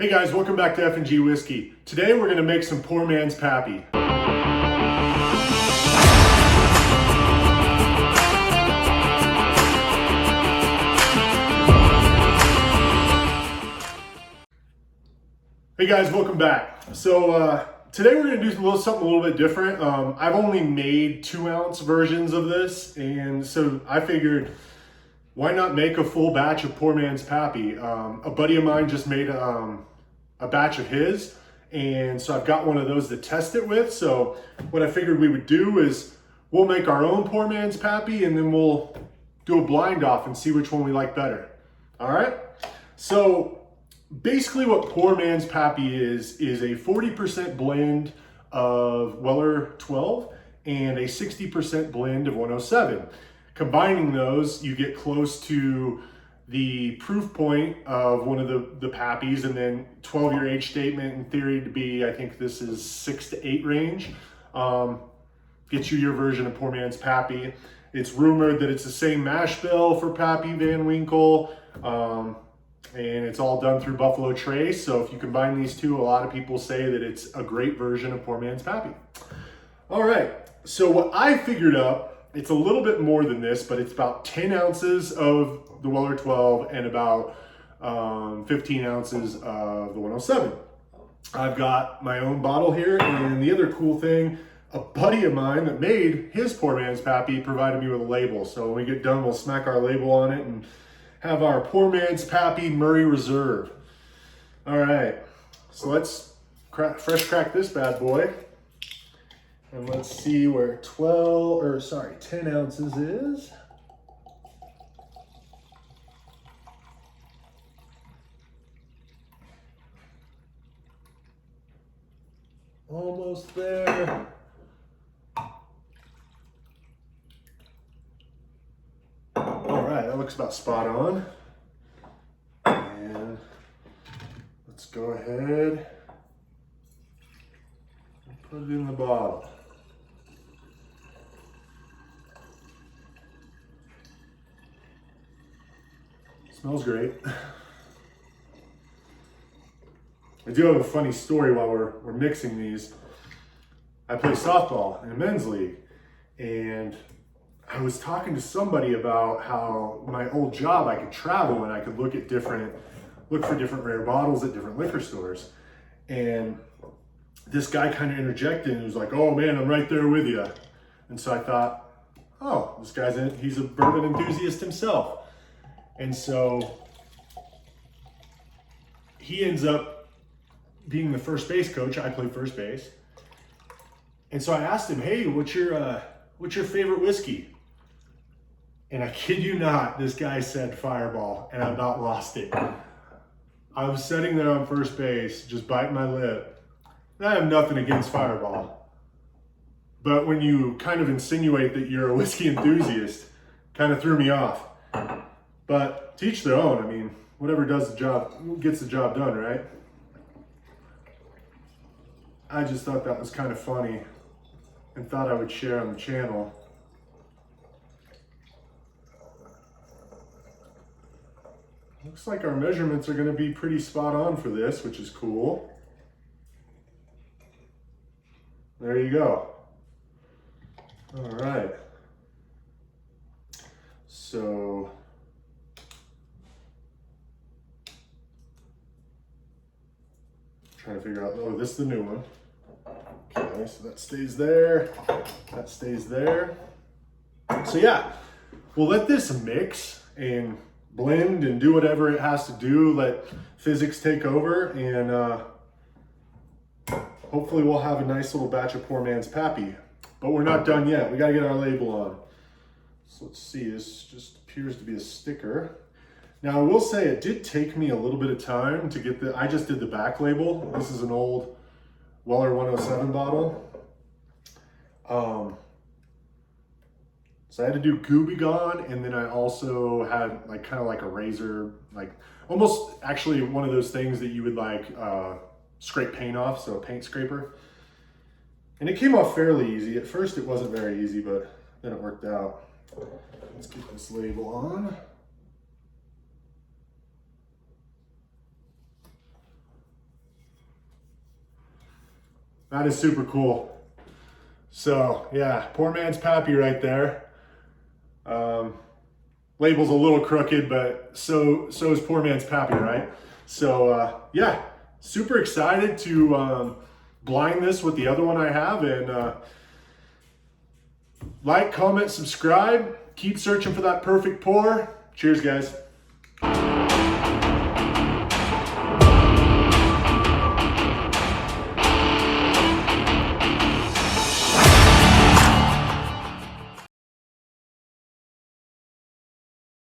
Hey guys, welcome back to F&G Whiskey. Today we're going to make some poor man's Pappy. Hey guys, welcome back. So today we're going to do something a little bit different. I've only made 2-ounce versions of this, and so I figured why not make a full batch of poor man's Pappy. A buddy of mine just made a batch of his, and so I've got one of those to test it with. So what I figured we would do is we'll make our own poor man's Pappy, and then we'll do a blind off and see which one we like better. All right, so basically what poor man's Pappy is a 40% blend of Weller 12 and a 60% blend of 107. Combining those, you get close to the proof point of one of the Pappies, and then 12-year age statement in theory to be, I think this is 6 to 8 range. Gets you your version of poor man's Pappy. It's rumored that it's the same mash bill for Pappy Van Winkle, and it's all done through Buffalo Trace. So if you combine these two, a lot of people say that it's a great version of poor man's Pappy. All right, so what I figured up, it's a little bit more than this, but it's about 10 ounces of the Weller 12 and about 15 ounces of the 107. I've got my own bottle here, and the other cool thing, a buddy of mine that made his poor man's Pappy provided me with a label. So when we get done, we'll smack our label on it and have our poor man's Pappy Murray Reserve. All right, so let's fresh crack this bad boy. And let's see where 10 ounces is. Almost there. All right, that looks about spot on. And let's go ahead and put it in the bottle. Smells great. I do have a funny story while we're mixing these. I play softball in a men's league, and I was talking to somebody about how my old job I could travel and I could look for different rare bottles at different liquor stores. And this guy kind of interjected and was like, "Oh man, I'm right there with you." And so I thought, oh, he's a bourbon enthusiast himself. And so he ends up being the first base coach. I play first base. And so I asked him, "Hey, what's your favorite whiskey?" And I kid you not, this guy said Fireball, and I about lost it. I was sitting there on first base, just biting my lip. And I have nothing against Fireball. But when you kind of insinuate that you're a whiskey enthusiast, kind of threw me off. But to each their own. I mean, whatever does the job, gets the job done, right? I just thought that was kind of funny and thought I would share on the channel. Looks like our measurements are going to be pretty spot on for this, which is cool. There you go. All right. So trying to figure out, oh, this is the new one. Okay, so that stays there. That stays there. So yeah, we'll let this mix and blend and do whatever it has to do. Let physics take over, and hopefully we'll have a nice little batch of poor man's Pappy. But we're not done yet. We gotta get our label on. So let's see, this just appears to be a sticker. Now I will say it did take me a little bit of time to get I just did the back label. This is an old Weller 107 bottle. So I had to do Gooby Gone, and then I also had kind of like a razor, almost actually one of those things that you would scrape paint off, so a paint scraper. And it came off fairly easy. At first it wasn't very easy, but then it worked out. Let's get this label on. That is super cool. So yeah, poor man's Pappy right there. Label's a little crooked, but so is poor man's Pappy, right? So yeah, super excited to blind this with the other one I have, and like, comment, subscribe. Keep searching for that perfect pour. Cheers, guys.